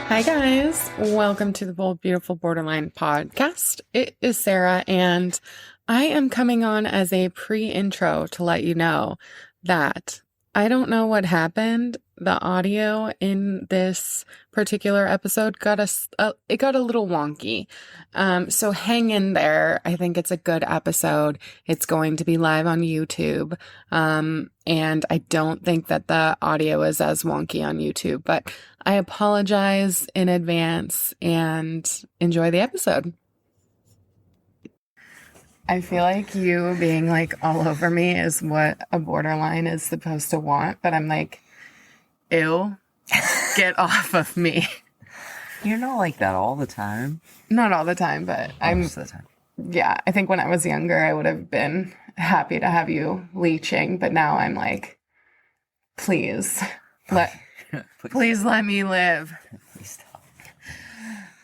Hi, guys. Welcome to the Bold, Beautiful Borderline podcast. It is Sarah, and I am coming on as a pre-intro to let you know that I don't know what happened. The audio in this particular episode got a little wonky. So hang in there. I think it's a good episode. It's going to be live on YouTube. And I don't think that the audio is as wonky on YouTube, but I apologize in advance and enjoy the episode. I feel like you being like all over me is what a borderline is supposed to want, but I'm like, ew, get off of me. You're not like that all the time. Not all the time, but Most of the time. Yeah, I think when I was younger, I would have been happy to have you leeching, but now I'm like, please please let me live. Please stop.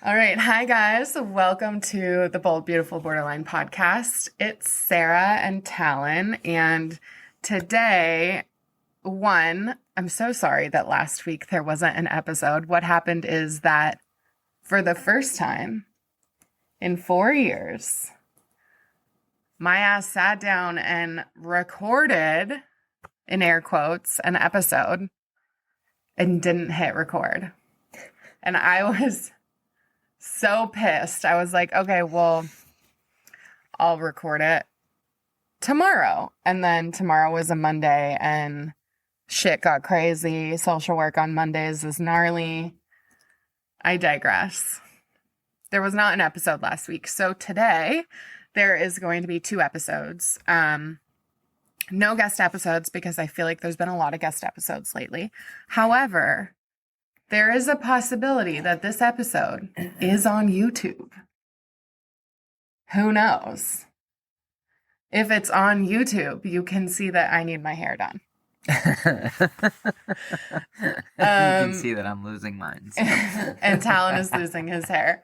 All right. Hi, guys. Welcome to the Bold, Beautiful Borderline podcast. It's Sarah and Talon. And today, I'm so sorry that last week there wasn't an episode. What happened is that for the first time in 4 years, my ass sat down and recorded, in air quotes, an episode and didn't hit record. And I was so pissed. I was like, okay, well, I'll record it tomorrow. And then tomorrow was a Monday and shit got crazy. Social work on Mondays is gnarly. I digress. There was not an episode last week. So today there is going to be 2 episodes. No guest episodes because I feel like there's been a lot of guest episodes lately. However, there is a possibility that this episode is on YouTube. Who knows? If it's on YouTube, you can see that I need my hair done. You can see that I'm losing mine. So. And Talon is losing his hair.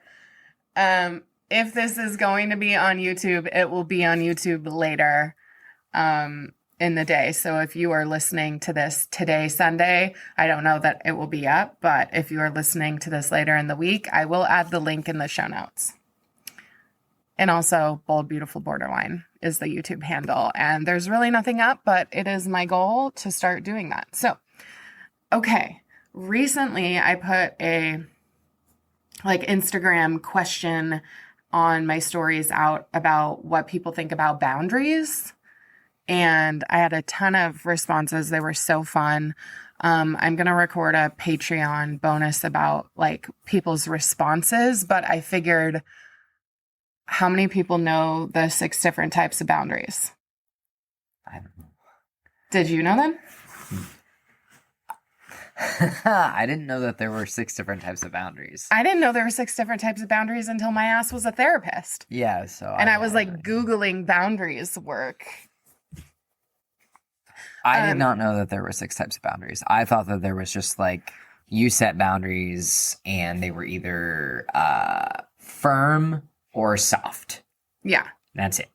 If this is going to be on YouTube, it will be on YouTube later in the day. So if you are listening to this today, Sunday, I don't know that it will be up, but if you are listening to this later in the week, I will add the link in the show notes. And also, Bold, Beautiful Borderline is the YouTube handle. And there's really nothing up, but it is my goal to start doing that. So, okay. Recently, I put a Instagram question on my stories out about what people think about boundaries. And I had a ton of responses. They were so fun. I'm going to record a Patreon bonus about people's responses, but I figured, how many people know the 6 different types of boundaries? I don't know. Did you know them? I didn't know that there were 6 different types of boundaries. I didn't know there were 6 different types of boundaries until my ass was a therapist. Yeah, so I was Googling boundaries work. I did not know that there were 6 types of boundaries. I thought that there was just you set boundaries and they were either firm or soft. Yeah. That's it.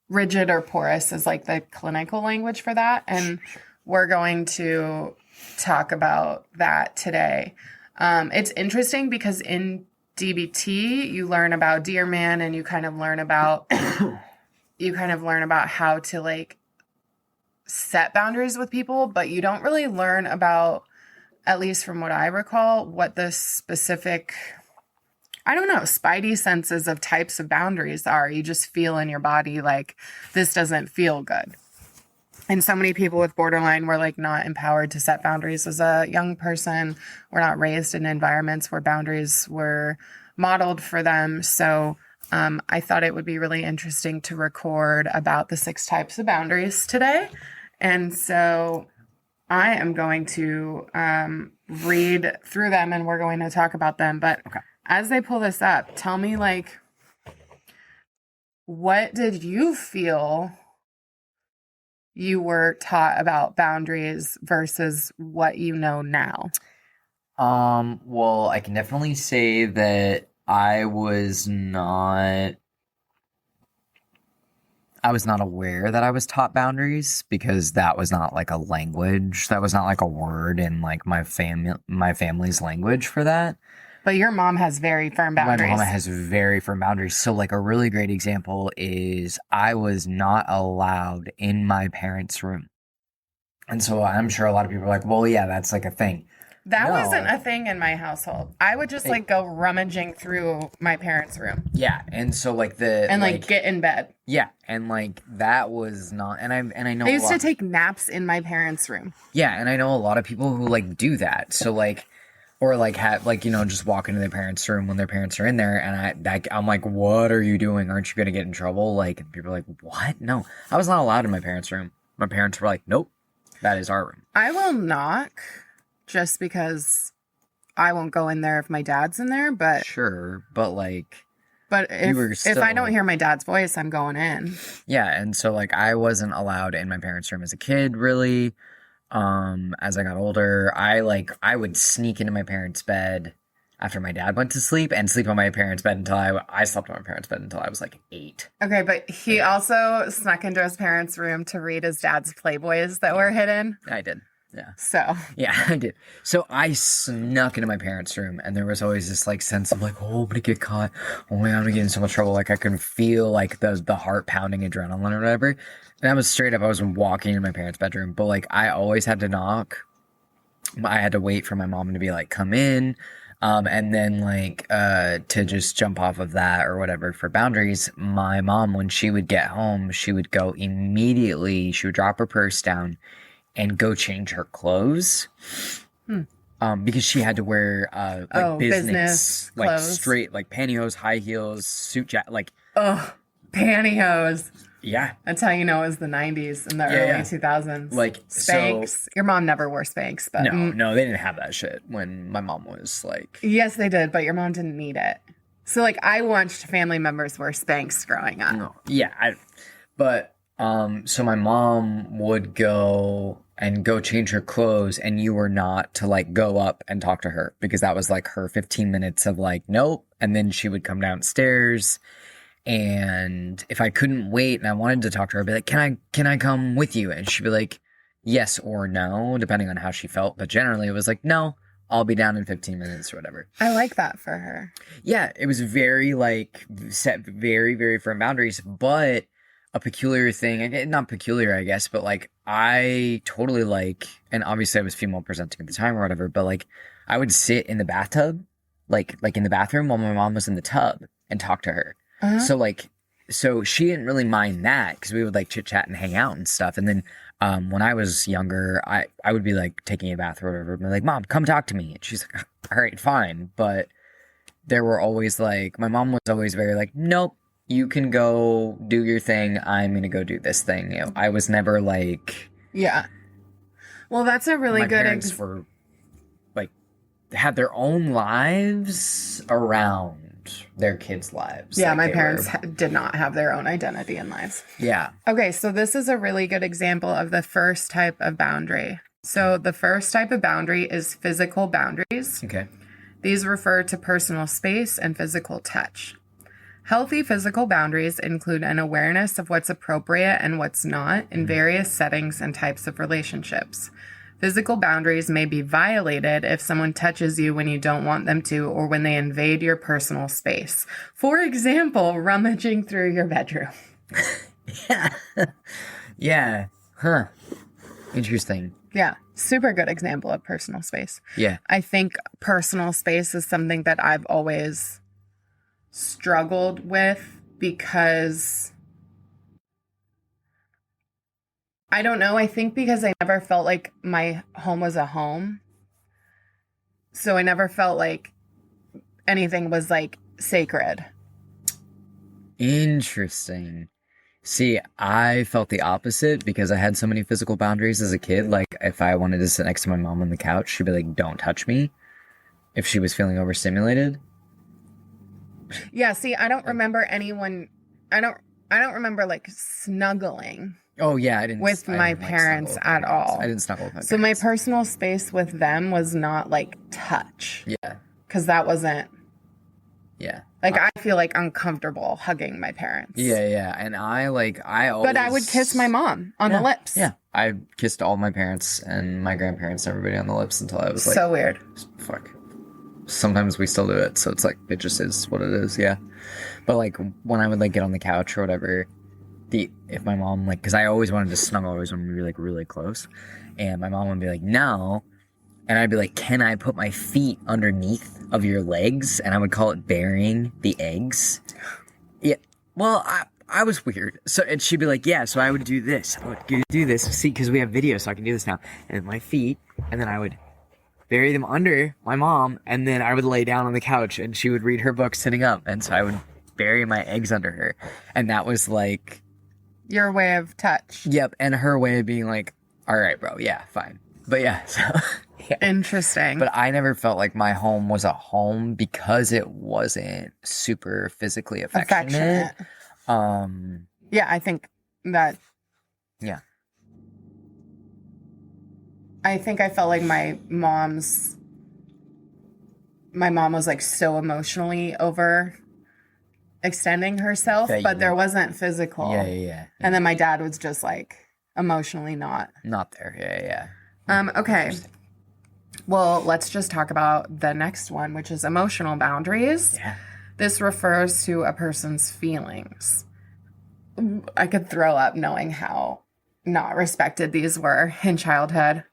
Rigid or porous is the clinical language for that. And we're going to talk about that today. It's interesting because in DBT, you learn about Dear Man and you kind of learn about how to set boundaries with people, but you don't really learn about, at least from what I recall, what the specific, spidey senses of types of boundaries are. You just feel in your body this doesn't feel good. And so many people with borderline were not empowered to set boundaries as a young person. We're not raised in environments where boundaries were modeled for them. So I thought it would be really interesting to record about the 6 types of boundaries today. And so I am going to read through them and we're going to talk about them. But as they pull this up, tell me what did you feel you were taught about boundaries versus what you know now? Well, I can definitely say that I was not aware that I was taught boundaries because that was not a language. That was not a word in my family's language for that. But your mom has very firm My boundaries. mom has very firm boundaries. So, like, a really great example is I was not allowed in my parents' room. And so I'm sure a lot of people are like, well, yeah, that's like a thing. That No. wasn't a thing in my household. I would just like go rummaging through my parents' room Yeah. And so, like, and like get in bed. yeah. And, like, that was not, and I know I used to take naps in my parents' room. yeah. And I know a lot of people who, like, do that. So, like, or like have like just walk into their parents' room when their parents are in there, and I'm like, what are you doing? Aren't you gonna get in trouble? Like, and people are like, what? No, I was not allowed in my parents' room. My parents were like, nope, that is our room. I will knock just because I won't go in there if my dad's in there, but Sure, but like, if I don't hear my dad's voice, I'm going in. Yeah, and so like I wasn't allowed in my parents' room as a kid, really. As I got older, I would sneak into my parents' bed after my dad went to sleep and sleep on my parents' bed until I slept on my parents' bed until I was like 8. Okay, but he also snuck into his parents' room to read his dad's Playboys that were hidden. I did. Yeah. So. Yeah, I did. So I snuck into my parents' room, and there was always this like sense of like, oh, I'm gonna get caught. Oh my God, I'm gonna get in so much trouble. Like I can feel like the heart pounding adrenaline or whatever. And I was straight up. I was walking in my parents' bedroom, but like I always had to knock. I had to wait for my mom to be like, come in. And then like to just jump off of that or whatever for boundaries, my mom, when she would get home, she would go immediately, she would drop her purse down and go change her clothes. Because she had to wear business like clothes. Straight like pantyhose, high heels, suit jacket, like pantyhose. Yeah. That's how you know it was the 90s and the early 2000s. Like Spanx. So, your mom never wore Spanx, but no, they didn't have that shit when my mom was like. Yes, they did, but your mom didn't need it. So like I watched family members wear Spanx growing up. No, yeah, so my mom would go change her clothes, and you were not to like go up and talk to her because that was like her 15 minutes of like nope, and then she would come downstairs. And if I couldn't wait and I wanted to talk to her, I'd be like, can I come with you? And she'd be like, yes or no, depending on how she felt. But generally it was like, no, I'll be down in 15 minutes or whatever. I like that for her. Yeah, it was very like set very, very firm boundaries, but a peculiar thing, not peculiar, I guess, but like I totally like, and obviously I was female presenting at the time or whatever, but like I would sit in the bathtub, like in the bathroom while my mom was in the tub and talk to her. Uh-huh. So she didn't really mind that because we would like chit chat and hang out and stuff. And then when I was younger, I would be like taking a bath or whatever, and be like, Mom, come talk to me. And she's like, all right, fine. But there were always like, my mom was always very like, nope, you can go do your thing. I'm going to go do this thing. You know, I was never like. Yeah. Well, that's a really good parents were like, had their own lives around their kids' lives. Yeah, like my parents did not have their own identity in lives. Yeah. Okay, so this is a really good example of the first type of boundary. So the first type of boundary is physical boundaries. Okay. These refer to personal space and physical touch. Healthy physical boundaries include an awareness of what's appropriate and what's not in various settings and types of relationships. Physical boundaries may be violated if someone touches you when you don't want them to or when they invade your personal space. For example, rummaging through your bedroom. Yeah. Yeah. Huh. Interesting. Yeah. Super good example of personal space. Yeah. I think personal space is something that I've always struggled with because I don't know. I think because I never felt like my home was a home. So I never felt like anything was like sacred. Interesting. See, I felt the opposite because I had so many physical boundaries as a kid. Like if I wanted to sit next to my mom on the couch, she'd be like, don't touch me. If she was feeling overstimulated. Yeah, see, I don't remember anyone. I don't remember like snuggling. Oh yeah, I didn't with my parents at all. I didn't snuggle with my parents. So my personal space with them was not like touch. Yeah. Because that wasn't. Yeah. Like I feel like uncomfortable hugging my parents. Yeah, and I always. But I would kiss my mom on the lips. Yeah, I kissed all my parents and my grandparents and everybody on the lips until I was like. So weird. Fuck. sometimes we still do it. So it's like, it just is what it is. Yeah. But like when I would like get on the couch or whatever, if my mom like, because I always wanted to snuggle, I always wanted to be like really close, and my mom would be like, no, and I'd be like, can I put my feet underneath of your legs? And I would call it burying the eggs. Yeah. Well, I was weird. So, and she'd be like, yeah, so I would do this. I would do this. See, because we have video, so I can do this now. And my feet, and then I would bury them under my mom, and then I would lay down on the couch, and she would read her book sitting up. And so I would bury my eggs under her. And that was like... your way of touch. Yep. And her way of being like, all right, bro. Yeah, fine. But yeah, so... yeah. Interesting. But I never felt like my home was a home because it wasn't super physically affectionate. Yeah, I think that. Yeah. I think I felt like my mom was like so emotionally over extending herself, but there wasn't physical. Yeah. And then my dad was just like emotionally not there. Yeah. Okay. Well, let's just talk about the next one, which is emotional boundaries. Yeah. This refers to a person's feelings. I could throw up knowing how not respected these were in childhood,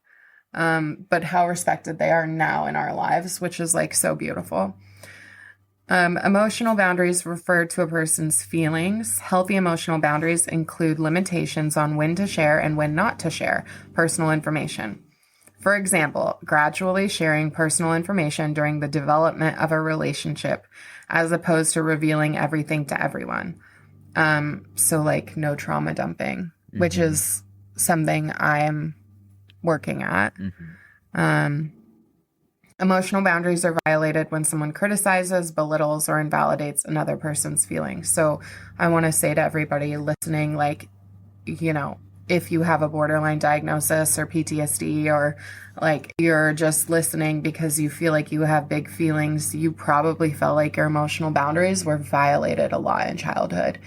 but how respected they are now in our lives, which is like so beautiful. Emotional boundaries refer to a person's feelings. Healthy emotional boundaries include limitations on when to share and when not to share personal information. For example, gradually sharing personal information during the development of a relationship, as opposed to revealing everything to everyone. So like no trauma dumping, which is something I'm working at. Emotional boundaries are violated when someone criticizes, belittles, or invalidates another person's feelings. So I want to say to everybody listening, like, you know, if you have a borderline diagnosis or PTSD, or like you're just listening because you feel like you have big feelings, you probably felt like your emotional boundaries were violated a lot in childhood.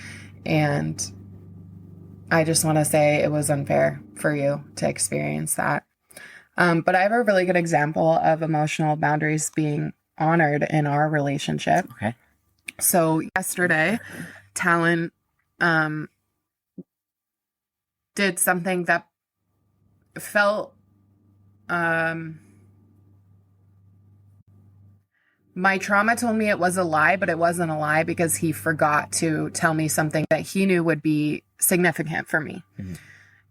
And I just want to say it was unfair for you to experience that. But I have a really good example of emotional boundaries being honored in our relationship. Okay. So yesterday, Talon did something that felt my trauma told me it was a lie, but it wasn't a lie because he forgot to tell me something that he knew would be significant for me.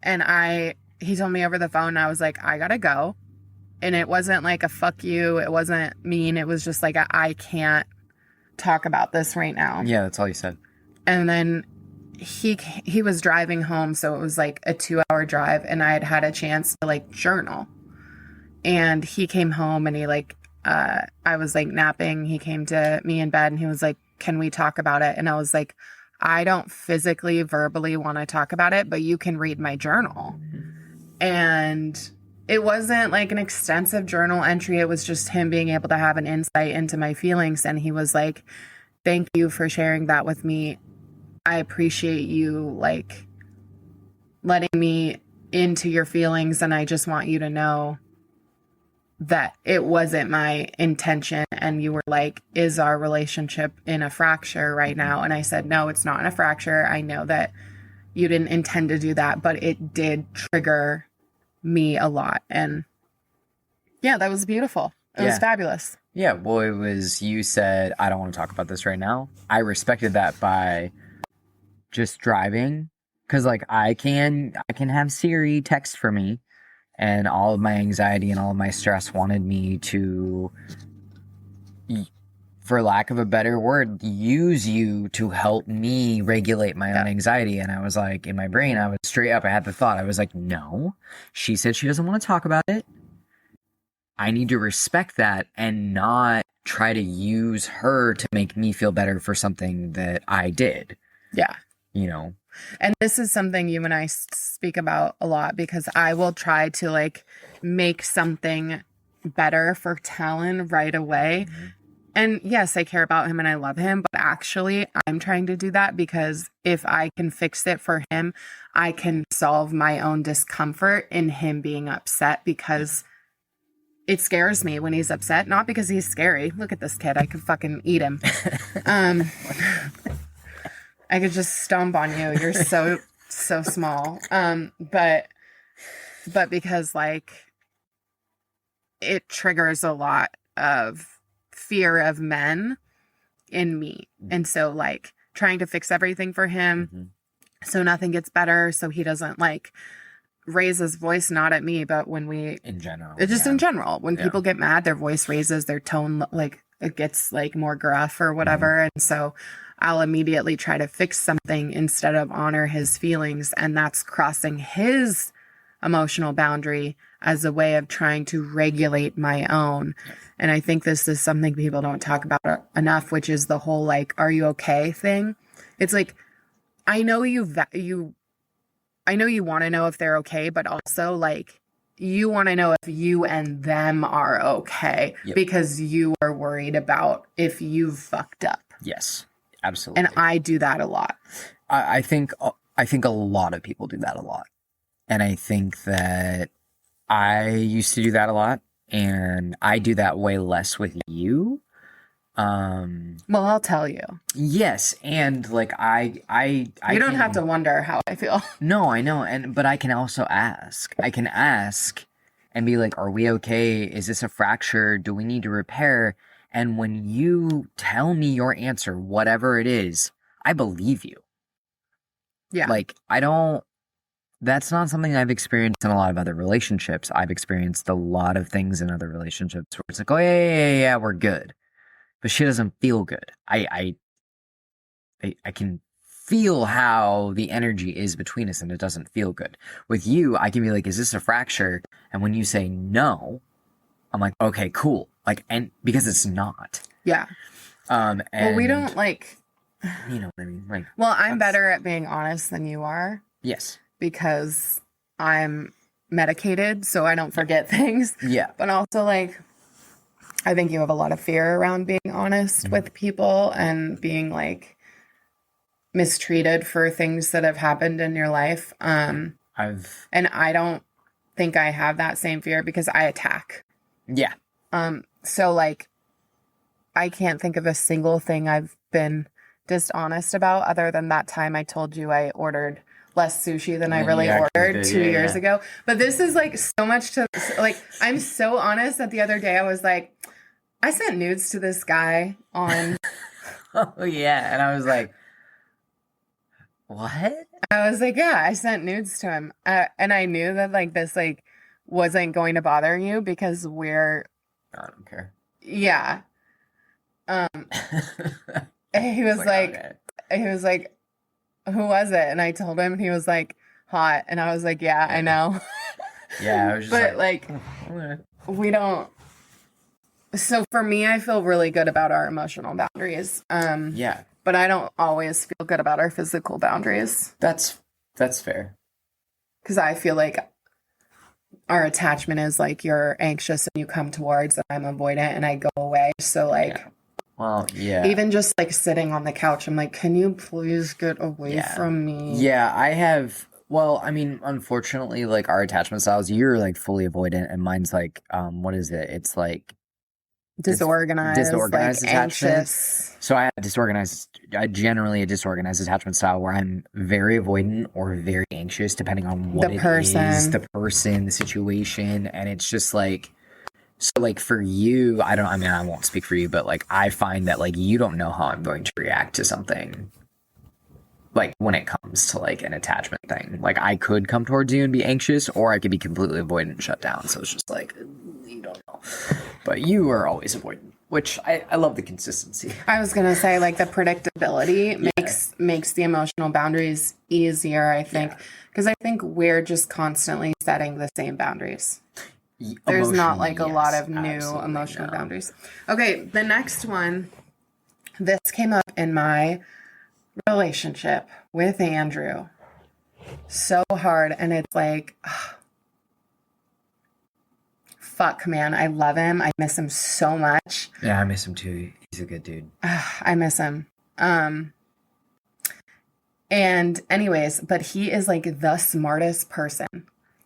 And he told me over the phone, and I was like, I gotta go. And it wasn't like a fuck you, it wasn't mean, it was just like I can't talk about this right now. Yeah, that's all you said. And then he was driving home, so it was like a 2-hour drive, and I had a chance to like journal. And he came home, and he like I was like napping, he came to me in bed, and he was like, can we talk about it? And I was like, I don't physically verbally want to talk about it, but you can read my journal. And it wasn't like an extensive journal entry, it was just him being able to have an insight into my feelings. And he was like, thank you for sharing that with me. I appreciate you like letting me into your feelings, and I just want you to know that it wasn't my intention. And you were like, is our relationship in a fracture right now? And I said, no, it's not in a fracture. I know that you didn't intend to do that, but it did trigger me a lot. And yeah, that was beautiful. It was fabulous. Yeah, well, it was, you said, I don't want to talk about this right now. I respected that by just driving, because like I can have Siri text for me, and all of my anxiety and all of my stress wanted me to, for lack of a better word, use you to help me regulate my own anxiety. And I was like, in my brain, I was straight up, I had the thought, I was like, no, she said she doesn't want to talk about it. I need to respect that and not try to use her to make me feel better for something that I did. Yeah. You know? And this is something you and I speak about a lot, because I will try to like make something better for Talon right away. And yes, I care about him and I love him, but actually I'm trying to do that because if I can fix it for him, I can solve my own discomfort in him being upset, because it scares me when he's upset, not because he's scary. Look at this kid. I could fucking eat him. I could just stomp on you. You're so small. But because like it triggers a lot of fear of men in me. And so like trying to fix everything for him so nothing gets better, so he doesn't like raise his voice, not at me, but when we in general, in general, when people get mad, their voice raises, their tone like it gets like more gruff or whatever. And so I'll immediately try to fix something instead of honor his feelings, and that's crossing his emotional boundary as a way of trying to regulate my own. And I think this is something people don't talk about enough, which is the whole like, are you okay thing? It's like, I know you want to know if they're okay, but also like you want to know if you and them are okay because you are worried about if you've fucked up. Yes, absolutely. And I do that a lot. I think a lot of people do that a lot. And I think that I used to do that a lot, and I do that way less with you. Well, I'll tell you. Yes, and like I you don't have to wonder how I feel. No, I know, but I can also ask. I can ask and be like, "Are we okay? Is this a fracture? Do we need to repair?" And when you tell me your answer, whatever it is, I believe you. Yeah. Like that's not something I've experienced in a lot of other relationships. I've experienced a lot of things in other relationships where it's like, oh yeah, we're good. But she doesn't feel good. I can feel how the energy is between us, and it doesn't feel good. With you, I can be like, is this a fracture? And when you say no, I'm like, okay, cool. Like, and because it's not. Yeah. And well, we don't like, you know what I mean? Like, well, I'm better at being honest than you are. Yes. Because I'm medicated, so I don't forget things. Yeah. But also like, I think you have a lot of fear around being honest with people and being like mistreated for things that have happened in your life. And I don't think I have that same fear because I attack. Yeah. So like, I can't think of a single thing I've been dishonest about other than that time I told you I ordered less sushi than I really ordered 2 years ago. But this is like so much to like, I'm so honest that the other day I was like, I sent nudes to this guy on. Oh yeah. And I was like, what? I was like, yeah, I sent nudes to him. And I knew that like this like wasn't going to bother you because I don't care. Yeah. He was like, who was it? And I told him, and he was like, hot. And I was like, yeah, I know. Yeah, I was just but like okay. We don't. So for me, I feel really good about our emotional boundaries. Yeah. But I don't always feel good about our physical boundaries. That's fair. Because I feel like our attachment is like you're anxious and you come towards, and I'm avoidant and I go away. So like, well, yeah. Even just like sitting on the couch, I'm like, can you please get away from me? Yeah, I have. Well, I mean, unfortunately, like our attachment styles, you're like fully avoidant, and mine's like, what is it? It's like disorganized like attachment. Anxious. So I have generally a disorganized attachment style where I'm very avoidant or very anxious depending on what the person, the situation, and it's just like, so like for you, I won't speak for you, but like I find that like you don't know how I'm going to react to something. Like when it comes to like an attachment thing, like I could come towards you and be anxious, or I could be completely avoidant and shut down. So it's just like, you don't know. But you are always avoidant, which I love the consistency. I was gonna say like the predictability makes the emotional boundaries easier, I think, because I think we're just constantly setting the same boundaries. There's not like a lot of new emotional boundaries. Okay, the next one, this came up in my relationship with Andrew so hard, and it's like, fuck, man, I love him. I miss him so much. Yeah, I miss him too. He's a good dude. I miss him. And anyways, but he is like the smartest person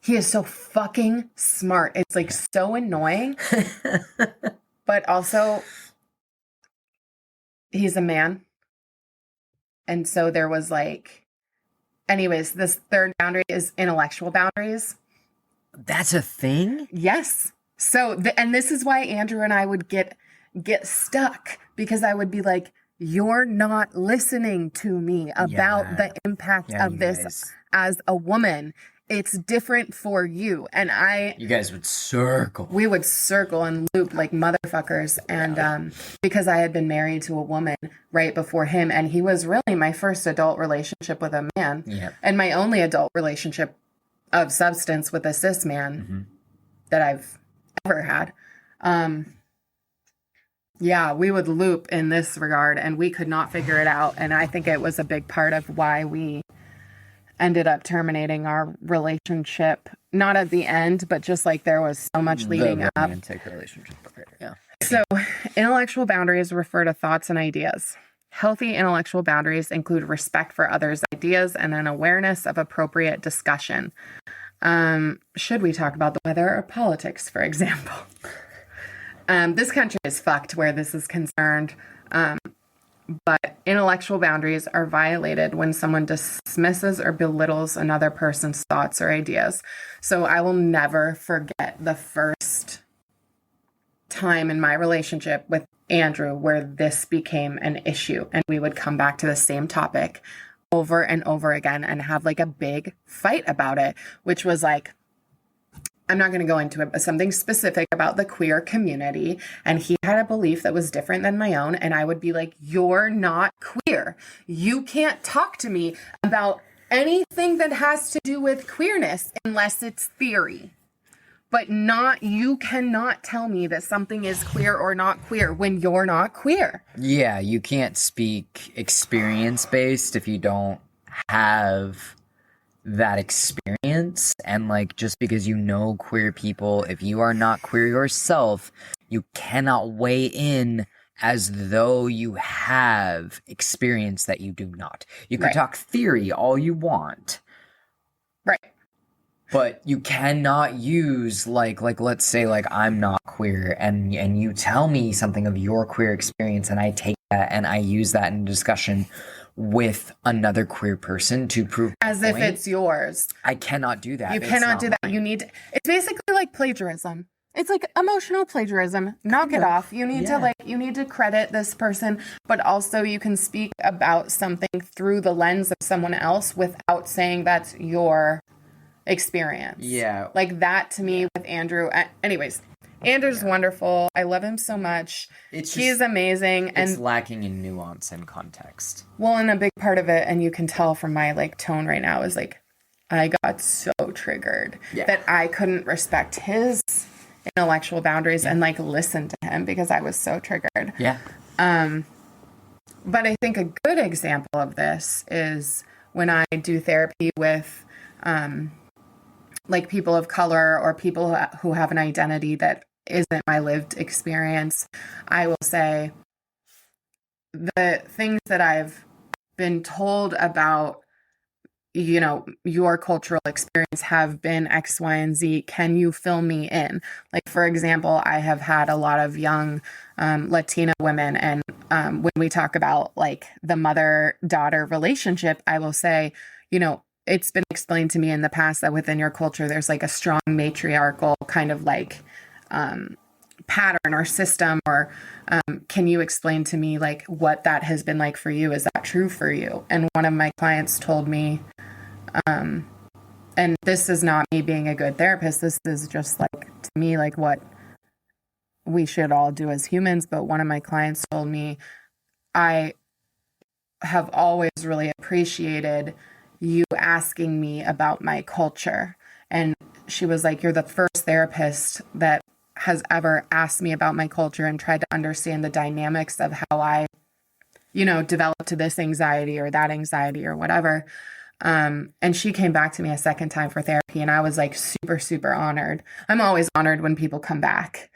He is so fucking smart. It's like so annoying. But also, he's a man. And so there was like, anyways, this third boundary is intellectual boundaries. That's a thing? Yes. So, and this is why Andrew and I would get stuck, because I would be like, you're not listening to me about the impact of this as a woman. It's different for you. And you guys would circle. We would circle and loop like motherfuckers. And because I had been married to a woman right before him, and he was really my first adult relationship with a man, and my only adult relationship of substance with a cis man that I've ever had. Yeah, we would loop in this regard, and we could not figure it out. And I think it was a big part of why we ended up terminating our relationship. Not at the end, but just like there was so much leading up. Romantic relationship. Yeah. So, intellectual boundaries refer to thoughts and ideas. Healthy intellectual boundaries include respect for others' ideas and an awareness of appropriate discussion. Should we talk about the weather or politics, for example? This country is fucked where this is concerned. But intellectual boundaries are violated when someone dismisses or belittles another person's thoughts or ideas. So I will never forget the first time in my relationship with Andrew where this became an issue, and we would come back to the same topic over and over again and have like a big fight about it, which was like, I'm not going to go into it, but something specific about the queer community. And he had a belief that was different than my own. And I would be like, you're not queer. You can't talk to me about anything that has to do with queerness unless it's theory. But you cannot tell me that something is queer or not queer when you're not queer. Yeah, you can't speak experience-based if you don't have that experience. And like, just because you know queer people, if you are not queer yourself, you cannot weigh in as though you have experience that you do not. You can talk theory all you want, right? But you cannot use like let's say like I'm not queer, and you tell me something of your queer experience, and I take that and I use that in discussion with another queer person to prove as if it's yours. I cannot do that. You cannot do that. Mine. You need it's basically like plagiarism. It's like emotional plagiarism. Knock it off. You need to credit this person, but also you can speak about something through the lens of someone else without saying that's your experience. Yeah. Like that to me with Andrew. Anyways, Andrew's wonderful. I love him so much. He's amazing. It's lacking in nuance and context. Well, and a big part of it, and you can tell from my like tone right now, is like I got so triggered that I couldn't respect his intellectual boundaries and like listen to him because I was so triggered. Yeah. But I think a good example of this is when I do therapy with like people of color or people who have an identity that isn't my lived experience. I will say the things that I've been told about, you know, your cultural experience have been X, Y, and Z. Can you fill me in? Like, for example, I have had a lot of young Latina women, and when we talk about like the mother-daughter relationship, I will say, you know, it's been explained to me in the past that within your culture, there's like a strong matriarchal kind of like pattern or system, or can you explain to me like what that has been like for you? Is that true for you? And one of my clients told me, and this is not me being a good therapist, this is just like to me like what we should all do as humans, but one of my clients told me, I have always really appreciated you asking me about my culture. And she was like, you're the first therapist that has ever asked me about my culture and tried to understand the dynamics of how I, you know, developed to this anxiety or that anxiety or whatever. And she came back to me a second time for therapy, and I was like super, super honored. I'm always honored when people come back,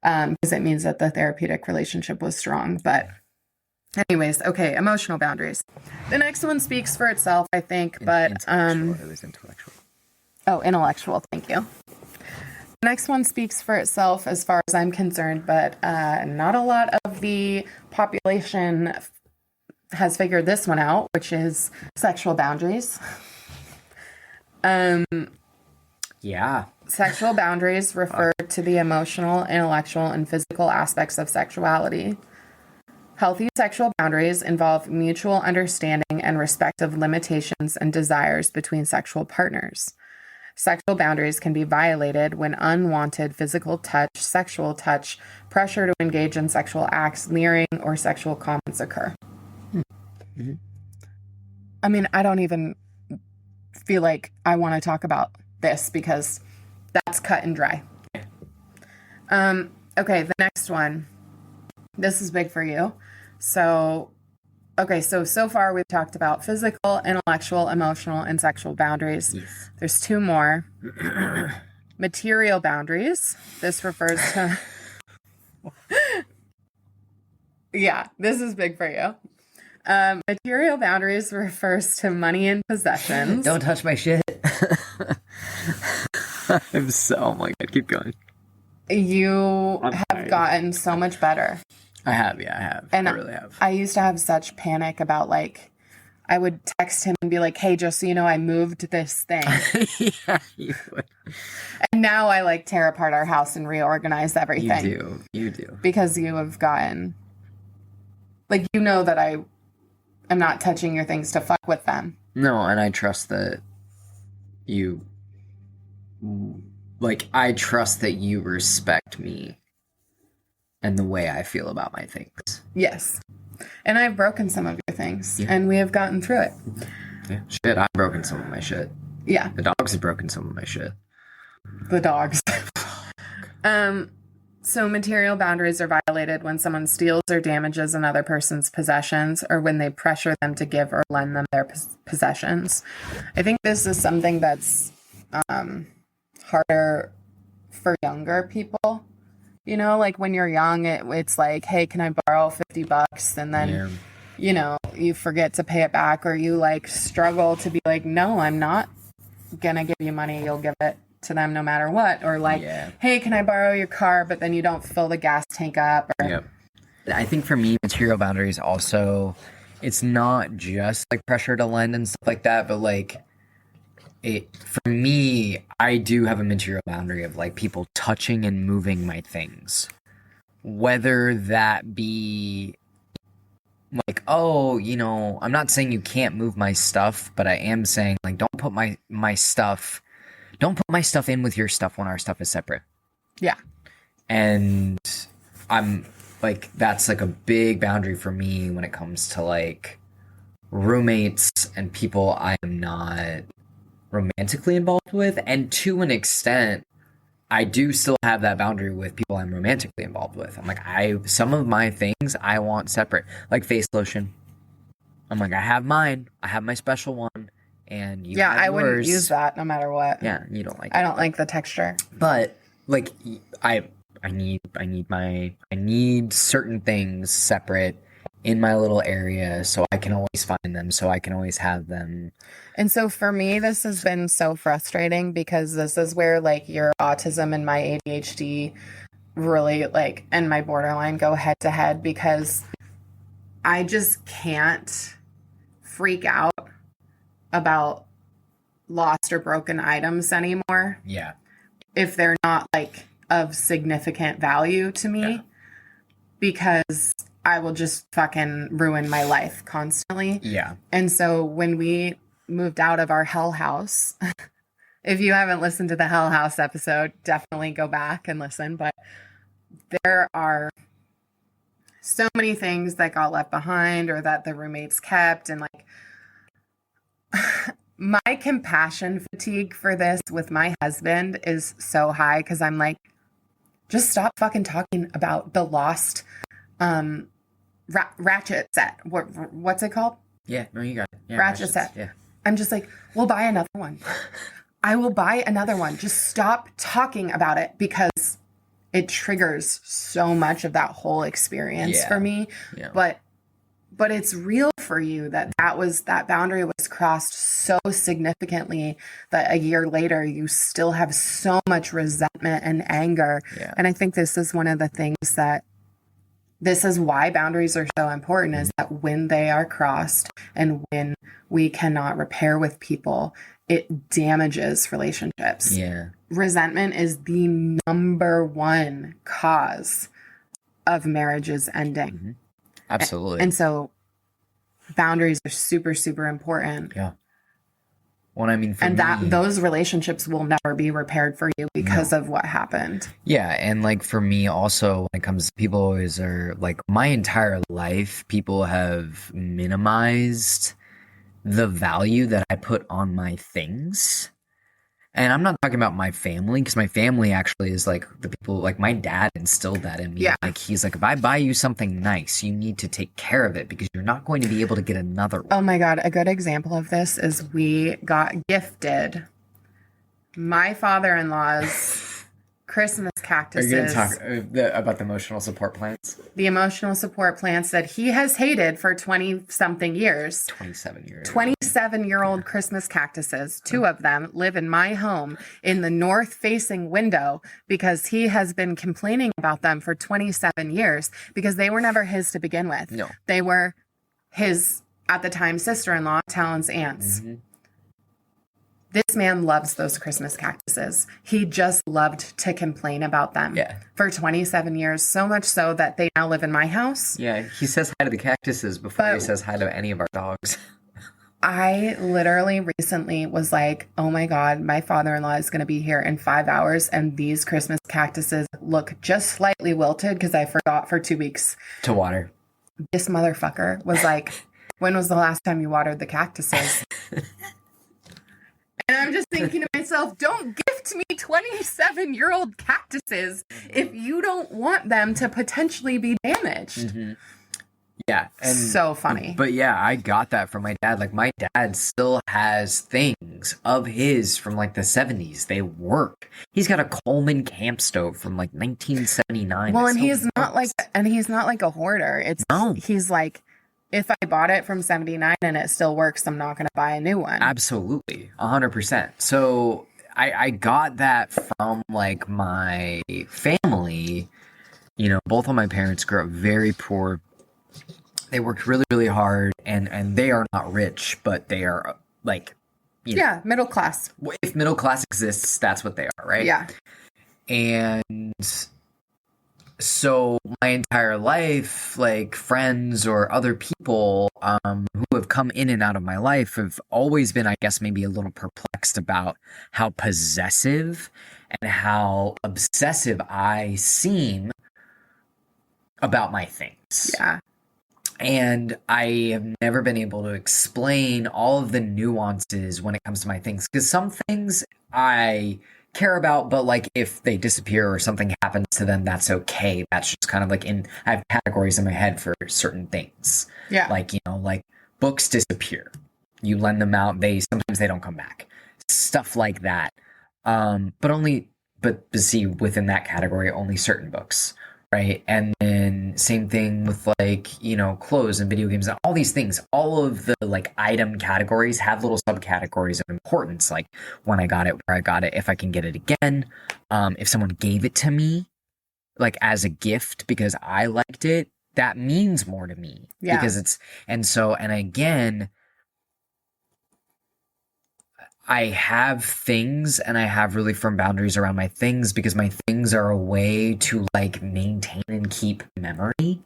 because it means that the therapeutic relationship was strong. But anyways, okay, emotional boundaries. The next one speaks for itself, I think, but intellectual. It was intellectual. Oh, intellectual. Thank you. The next one speaks for itself as far as I'm concerned, but not a lot of the population has figured this one out, which is sexual boundaries. Yeah. Sexual boundaries refer to the emotional, intellectual, and physical aspects of sexuality. Healthy sexual boundaries involve mutual understanding and respect of limitations and desires between sexual partners. Sexual boundaries can be violated when unwanted physical touch, sexual touch, pressure to engage in sexual acts, leering, or sexual comments occur. Mm-hmm. I mean, I don't even feel like I want to talk about this because that's cut and dry. Okay, the next one. This is big for you. So far we've talked about physical, intellectual, emotional, and sexual boundaries. Yes. There's two more. Material boundaries. This refers to... Yeah, this is big for you. Material boundaries refers to money and possessions. Don't touch my shit. Oh my god, keep going. You have gotten so much better. I have. And I really have. I used to have such panic about, like, I would text him and be like, hey, just so you know, I moved this thing. Yeah, you would. And now I, like, tear apart our house and reorganize everything. You do. Because you have gotten, like, you know that I am not touching your things to fuck with them. No, and I trust that you, like, I trust that you respect me and the way I feel about my things. Yes. And I've broken some of your things, yeah. And we have gotten through it. Yeah. Shit, I've broken some of my shit. Yeah. The dogs have broken some of my shit. The dogs. So material boundaries are violated when someone steals or damages another person's possessions or when they pressure them to give or lend them their possessions. I think this is something that's harder for younger people. You know, like when you're young, it's like, hey, can I borrow $50? And then, you know, you forget to pay it back, or you like struggle to be like, no, I'm not going to give you money. You'll give it to them no matter what. Or like, hey, can I borrow your car? But then you don't fill the gas tank up. Or... I think for me, material boundaries also, it's not just like pressure to lend and stuff like that, but like, for me, I do have a material boundary of like people touching and moving my things. Whether that be like, oh, you know, I'm not saying you can't move my stuff, but I am saying like don't put my stuff in with your stuff when our stuff is separate. Yeah. And I'm like, that's like a big boundary for me when it comes to like roommates and people I am not romantically involved with, and to an extent I do still have that boundary with people I'm romantically involved with. I'm like, some of my things I want separate, like face lotion. I'm like, I have mine, I have my special one, and you have I yours. wouldn't use that no matter what. Yeah, you don't like it. I don't like the texture, but like I need certain things separate in my little area so I can always find them, so I can always have them. And so for me, this has been so frustrating because this is where like your autism and my ADHD really like, and my borderline go head to head, because I just can't freak out about lost or broken items anymore. Yeah. If they're not like of significant value to me, because I will just fucking ruin my life constantly. Yeah. And so when we moved out of our hell house, if you haven't listened to the hell house episode, definitely go back and listen. But there are so many things that got left behind or that the roommates kept. And like, my compassion fatigue for this with my husband is so high, because I'm like, just stop fucking talking about the lost ratchet set. What's it called? Yeah, no, you got it. Yeah, ratchet set. Yeah. I'm just like, we'll buy another one. I will buy another one. Just stop talking about it, because it triggers so much of that whole experience for me. Yeah. But but it's real for you that boundary was crossed so significantly that a year later you still have so much resentment and anger. Yeah. And I think this is one of the things that this is why boundaries are so important, is that when they are crossed and when we cannot repair with people, it damages relationships. Yeah. Resentment is the number one cause of marriages ending. Mm-hmm. Absolutely. And so boundaries are super, super important. Yeah. Well, I mean, and that those relationships will never be repaired for you because of what happened. Yeah. And like for me also, when it comes to people always are like my entire life, people have minimized the value that I put on my things. And I'm not talking about my family, because my family actually is like the people, like my dad instilled that in me. Yeah. Like he's like, if I buy you something nice, you need to take care of it because you're not going to be able to get another one. Oh my God. A good example of this is we got gifted my father-in-law's Christmas cactuses. Are you going to talk about the emotional support plants? The emotional support plants that he has hated for 20-something years. 27 years. 27-year-old Christmas cactuses. 2 of them live in my home in the north-facing window because he has been complaining about them for 27 years because they were never his to begin with. No. They were his, at the time, sister-in-law, Talon's aunts. Mm-hmm. This man loves those Christmas cactuses. He just loved to complain about them for 27 years, so much so that they now live in my house. Yeah, he says hi to the cactuses before he says hi to any of our dogs. I literally recently was like, oh my God, my father-in-law is going to be here in 5 hours and these Christmas cactuses look just slightly wilted because I forgot for 2 weeks to water. This motherfucker was like, when was the last time you watered the cactuses? And I'm just thinking to myself, don't gift me 27-year-old cactuses if you don't want them to potentially be damaged. Mm-hmm. Yeah. And, so funny. But yeah, I got that from my dad. Like my dad still has things of his from like the 70s. They work. He's got a Coleman camp stove from like 1979. Well, and he's not like a hoarder. He's like, if I bought it from 79 and it still works, I'm not going to buy a new one. Absolutely. 100%. So I got that from like my family. You know, both of my parents grew up very poor. They worked really, really hard and they are not rich, but they are like, you know, middle class. If middle class exists, that's what they are, right? Yeah. And so my entire life, like friends or other people who have come in and out of my life have always been, I guess, maybe a little perplexed about how possessive and how obsessive I seem about my things. Yeah. And I have never been able to explain all of the nuances when it comes to my things. Because some things I care about, but like if they disappear or something happens to them, that's okay. That's just kind of like I have categories in my head for certain things. Yeah. Like, you know, like books disappear. You lend them out, sometimes they don't come back. Stuff like that. But see, within that category, only certain books. Right. And then same thing with like, you know, clothes and video games and all these things. All of the like item categories have little subcategories of importance. Like when I got it, where I got it, if I can get it again, if someone gave it to me, like as a gift because I liked it, that means more to me. Yeah. Because and again, I have things and I have really firm boundaries around my things because my things are a way to like maintain and keep memory,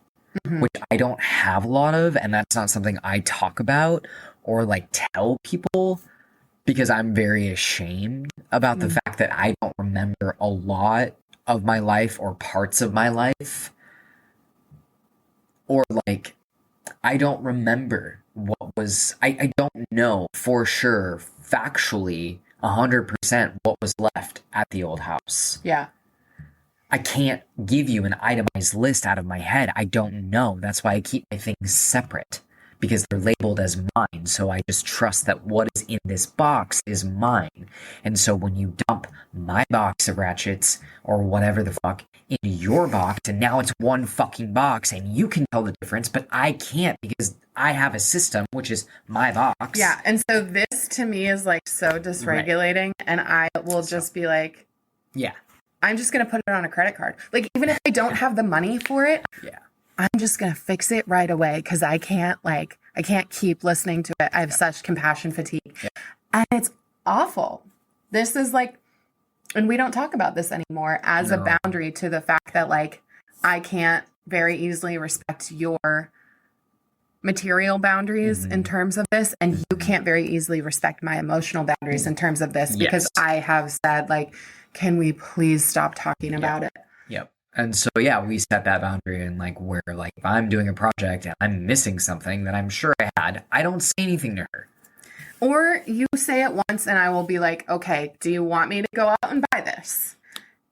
which I don't have a lot of. And that's not something I talk about or like tell people because I'm very ashamed about the fact that I don't remember a lot of my life or parts of my life. Or like, I don't remember I don't know for sure, factually, 100% what was left at the old house. Yeah. I can't give you an itemized list out of my head. I don't know. That's why I keep my things separate because they're labeled as mine. So I just trust that what is in this box is mine. And so when you dump my box of ratchets or whatever the fuck into your box, and now it's one fucking box and you can tell the difference, but I can't because I have a system, which is my box. Yeah. And so this to me is like so dysregulating. Right. And I will just be like, yeah, I'm just going to put it on a credit card. Like, even if I don't have the money for it, yeah, I'm just going to fix it right away because I can't keep listening to it. I have such compassion fatigue. Yeah. And it's awful. This is like, and we don't talk about this anymore as a boundary to the fact that like, I can't very easily respect your material boundaries in terms of this, and you can't very easily respect my emotional boundaries in terms of this because I have said like, can we please stop talking about it? Yep. And so, yeah, we set that boundary and like where like if I'm doing a project and I'm missing something that I'm sure I had, I don't say anything to her. Or you say it once and I will be like, okay, do you want me to go out and buy this?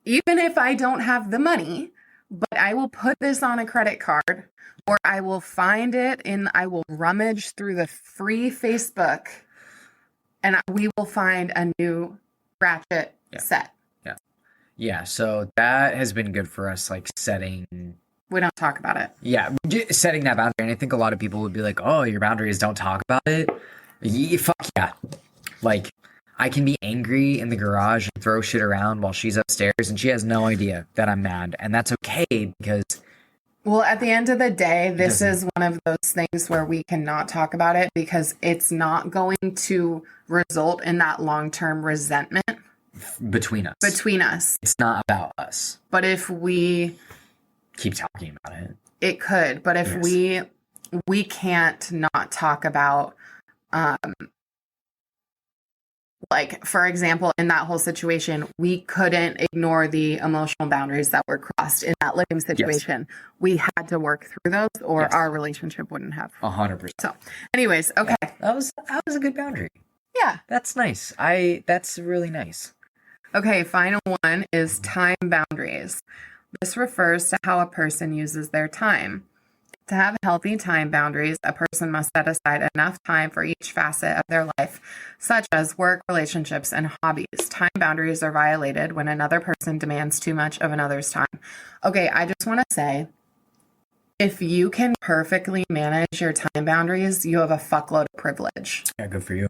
Even if I don't have the money, but I will put this on a credit card, or I will find it and I will rummage through the free Facebook and we will find a new ratchet set. Yeah, so that has been good for us, like setting... We don't talk about it. Yeah, setting that boundary. And I think a lot of people would be like, oh, your boundaries, don't talk about it. Fuck yeah. Like, I can be angry in the garage and throw shit around while she's upstairs and she has no idea that I'm mad. And that's okay because... Well, at the end of the day, this is one of those things where we cannot talk about it because it's not going to result in that long-term resentment. Between us. It's not about us. But if we keep talking about it, it could. But if we can't not talk about, like, for example, in that whole situation, we couldn't ignore the emotional boundaries that were crossed in that living situation. Yes. We had to work through those or our relationship wouldn't have. 100%. So anyways, okay. Yeah, that was a good boundary. Yeah. That's nice. That's really nice. Okay, final one is time boundaries. This refers to how a person uses their time. To have healthy time boundaries, a person must set aside enough time for each facet of their life, such as work, relationships, and hobbies. Time boundaries are violated when another person demands too much of another's time. Okay, I just want to say, if you can perfectly manage your time boundaries, you have a fuckload of privilege. Yeah, good for you.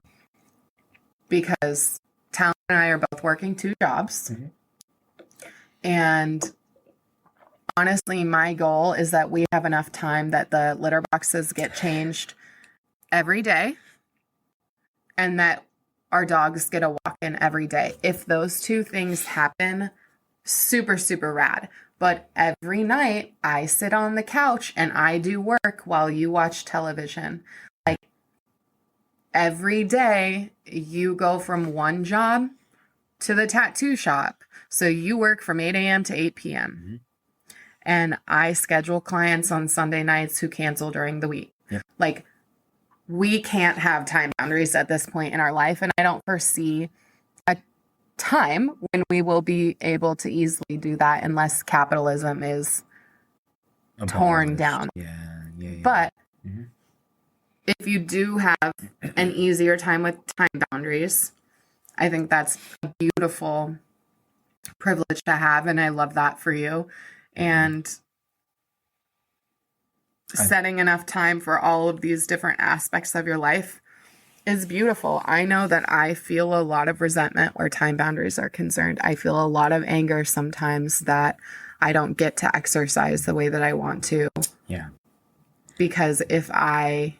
Because Talon and I are both working 2 jobs. Mm-hmm. And honestly, my goal is that we have enough time that the litter boxes get changed every day and that our dogs get a walk-in every day. If those 2 things happen, super, super rad. But every night I sit on the couch and I do work while you watch television. Like, every day you go from one job to the tattoo shop. So you work from 8 a.m. to 8 p.m. Mm-hmm. And I schedule clients on Sunday nights who cancel during the week. Yep. Like, we can't have time boundaries at this point in our life. And I don't foresee a time when we will be able to easily do that unless capitalism is torn down. Yeah. But if you do have an easier time with time boundaries, I think that's a beautiful privilege to have. And I love that for you. And setting enough time for all of these different aspects of your life is beautiful. I know that I feel a lot of resentment where time boundaries are concerned. I feel a lot of anger sometimes that I don't get to exercise the way that I want to. Yeah. Because if I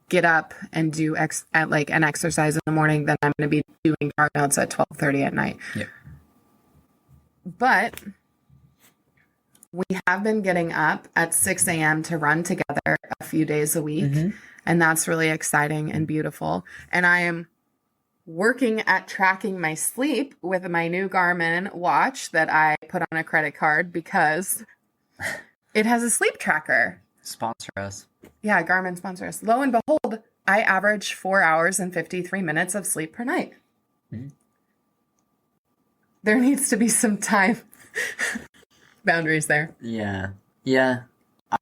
get up and do an exercise in the morning, then I'm going to be doing chart notes at 12:30 at night. Yeah. But we have been getting up at 6 a.m. to run together a few days a week. Mm-hmm. And that's really exciting and beautiful. And I am working at tracking my sleep with my new Garmin watch that I put on a credit card because it has a sleep tracker. Sponsor us. Yeah, Garmin sponsor us. Lo and behold, I average 4 hours and 53 minutes of sleep per night. Mm-hmm. There needs to be some time boundaries there. Yeah.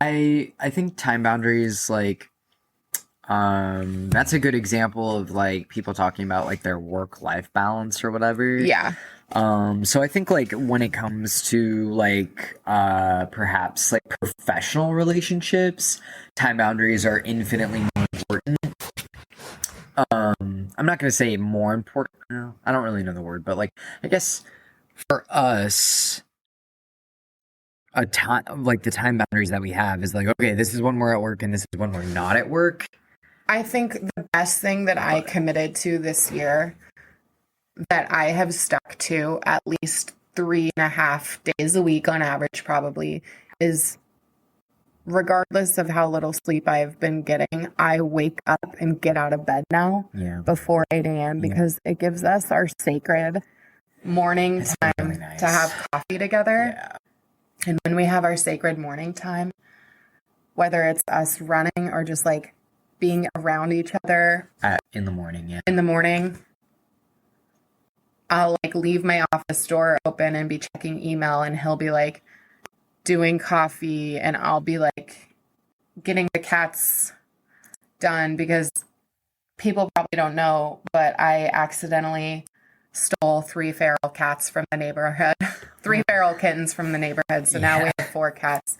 I think time boundaries, like, That's a good example of like people talking about like their work-life balance or whatever. Yeah. So I think like when it comes to like perhaps like professional relationships, time boundaries are infinitely more important. I'm not gonna say more important. No, I don't really know the word, but like I guess for us, a time like the time boundaries that we have is like, okay, this is when we're at work and this is when we're not at work. I think the best thing that I committed to this year that I have stuck to at least 3.5 days a week on average, probably, is regardless of how little sleep I've been getting, I wake up and get out of bed now Yeah. before 8 a.m. because it gives us our sacred morning That's time really nice. to have coffee together. Yeah. And when we have our sacred morning time, whether it's us running or just like being around each other In the morning, yeah. in the morning, I'll like leave my office door open and be checking email, and he'll be like doing coffee, and I'll be like getting the cats done because people probably don't know, but I accidentally stole 3 feral cats from the neighborhood, 3 feral kittens from the neighborhood. So now we have 4 cats.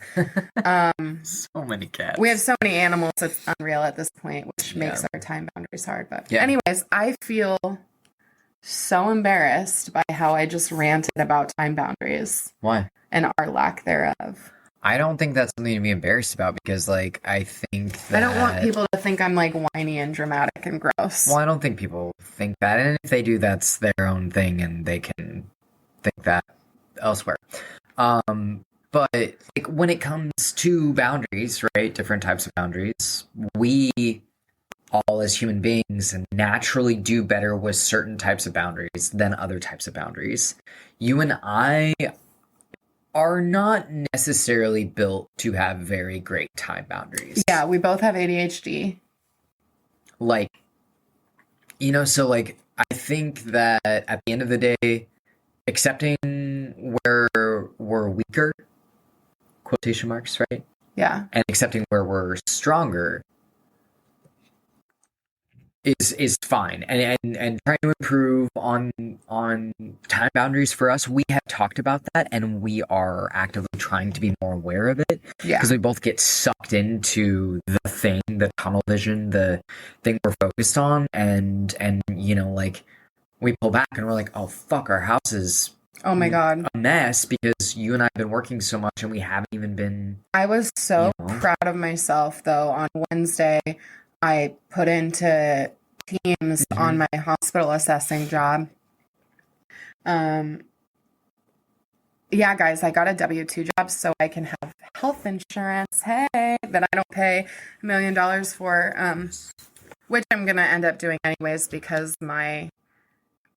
So many cats. We have so many animals, it's unreal at this point, which makes our time boundaries hard. But anyways, I feel so embarrassed by how I just ranted about time boundaries. Why? And our lack thereof. I don't think that's something to be embarrassed about because, like, I think that... I don't want people to think I'm, like, whiny and dramatic and gross. Well, I don't think people think that. And if they do, that's their own thing and they can think that elsewhere. But, like, when it comes to boundaries, right, different types of boundaries, we all as human beings naturally do better with certain types of boundaries than other types of boundaries. You and I are not necessarily built to have very great time boundaries. Yeah, we both have ADHD. Like, you know, so like, I think that at the end of the day, accepting where we're weaker, quotation marks, right? Yeah. And accepting where we're stronger is fine, and trying to improve on time boundaries for us. We have talked about that, and we are actively trying to be more aware of it. Yeah, because we both get sucked into the thing, the tunnel vision, the thing we're focused on, and you know, like we pull back and we're like, oh fuck, our house is oh my god, a mess because you and I have been working so much and we haven't even been. I was so proud of myself though. On Wednesday I put into Teams on my hospital assessing job. Yeah, guys, I got a W-2 job so I can have health insurance, hey, that I don't pay $1 million for, which I'm going to end up doing anyways because my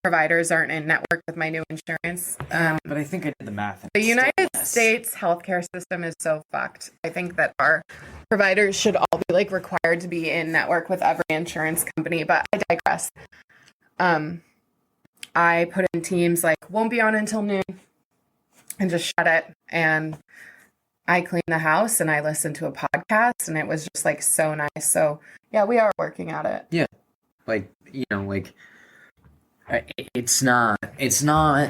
providers aren't in network with my new insurance. But I think I did the math. The United States healthcare system is so fucked. I think that our providers should all be like required to be in network with every insurance company, but I digress. I put in Teams like won't be on until noon and just shut it. And I cleaned the house and I listened to a podcast and it was just like so nice. So yeah, we are working at it. Yeah. Like, you know, like it's not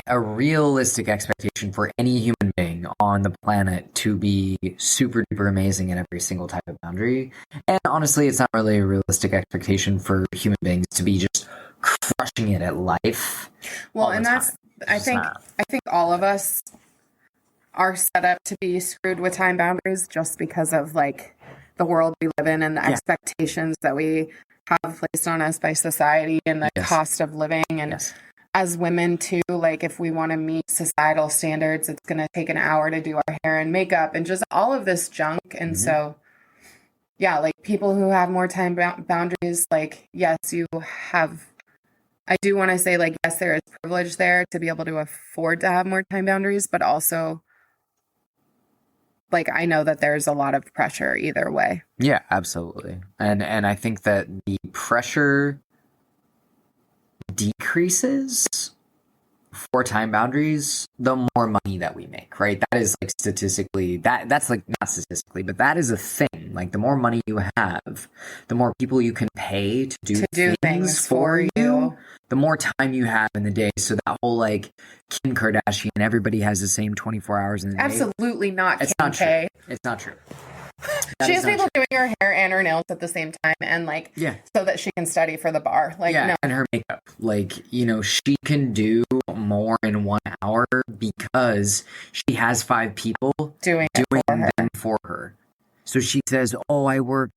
a realistic expectation for any human being on the planet to be super duper amazing in every single type of boundary. And honestly, it's not really a realistic expectation for human beings to be just crushing it at life. Well, and that's I think all of us are set up to be screwed with time boundaries just because of like the world we live in and the expectations that we have placed on us by society and the cost of living. And as women too, like if we want to meet societal standards, it's going to take an hour to do our hair and makeup and just all of this junk. And so, yeah, like people who have more time boundaries, like, yes, you have, I do want to say like, yes, there is privilege there to be able to afford to have more time boundaries, but also like, I know that there's a lot of pressure either way. Yeah, absolutely. And I think that the pressure decreases for time boundaries the more money that we make, right? That is like statistically, that's like not statistically, but that is a thing. Like, the more money you have, the more people you can pay to do things for you, the more time you have in the day. So that whole, like, Kim Kardashian, everybody has the same 24 hours in the day. Absolutely not. It's not true. It's not true. She has people doing her hair and her nails at the same time, and like, so that she can study for the bar. Like, no. And her makeup. Like, you know, she can do more in 1 hour because she has 5 people doing them for her. So she says, oh, I work,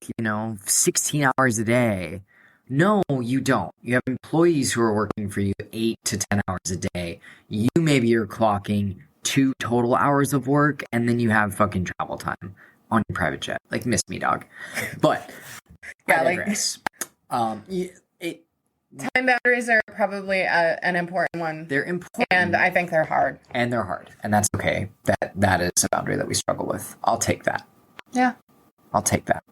16 hours a day. No, you don't. You have employees who are working for you 8 to 10 hours a day. You maybe are clocking 2 total hours of work, and then you have fucking travel time on your private jet. Like, miss me, dog. But I digress. Time boundaries are probably an important one. They're important, and I think they're hard. And that's okay. That is a boundary that we struggle with. I'll take that. Yeah, I'll take that.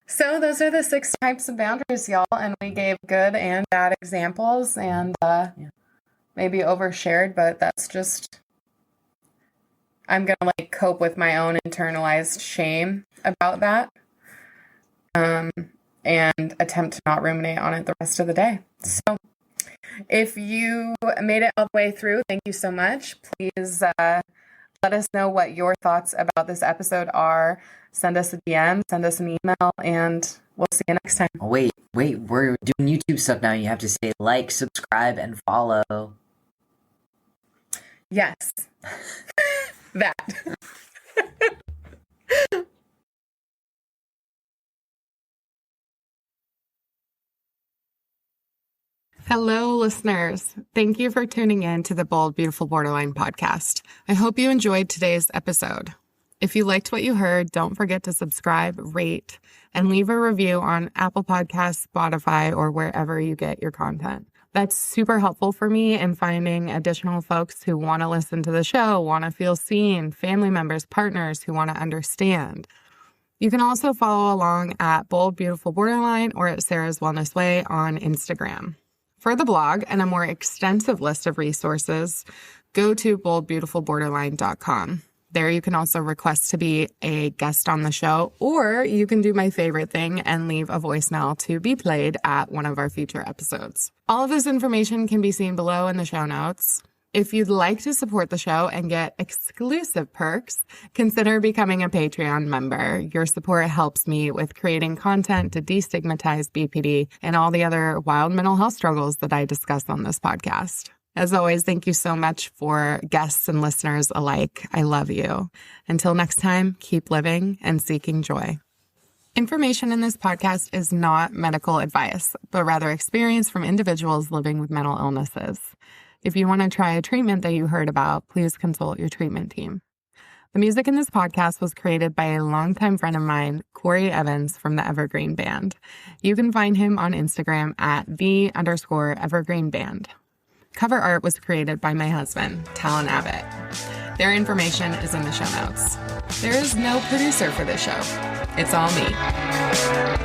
So those are the 6 types of boundaries, y'all, and we gave good and bad examples, and maybe overshared, but that's just, I'm going to like cope with my own internalized shame about that, and attempt to not ruminate on it the rest of the day. So if you made it all the way through, thank you so much. Please let us know what your thoughts about this episode are. Send us a DM, send us an email, and we'll see you next time. Oh, wait, we're doing YouTube stuff now. You have to say like, subscribe, and follow. Yes. That. Hello, listeners. Thank you for tuning in to the Bold, Beautiful Borderline podcast. I hope you enjoyed today's episode. If you liked what you heard, don't forget to subscribe, rate, and leave a review on Apple Podcasts, Spotify, or wherever you get your content. That's super helpful for me in finding additional folks who want to listen to the show, want to feel seen, family members, partners who want to understand. You can also follow along at Bold, Beautiful Borderline or at Sarah's Wellness Way on Instagram. For the blog and a more extensive list of resources, go to boldbeautifulborderline.com. There you can also request to be a guest on the show, or you can do my favorite thing and leave a voicemail to be played at one of our future episodes. All of this information can be seen below in the show notes. If you'd like to support the show and get exclusive perks, consider becoming a Patreon member. Your support helps me with creating content to destigmatize BPD and all the other wild mental health struggles that I discuss on this podcast. As always, thank you so much for guests and listeners alike. I love you. Until next time, keep living and seeking joy. Information in this podcast is not medical advice, but rather experience from individuals living with mental illnesses. If you want to try a treatment that you heard about, please consult your treatment team. The music in this podcast was created by a longtime friend of mine, Corey Evans from the Evergreen Band. You can find him on Instagram at @the_Evergreen Band. Cover art was created by my husband, Talon Abbott. Their information is in the show notes. There is no producer for this show. It's all me.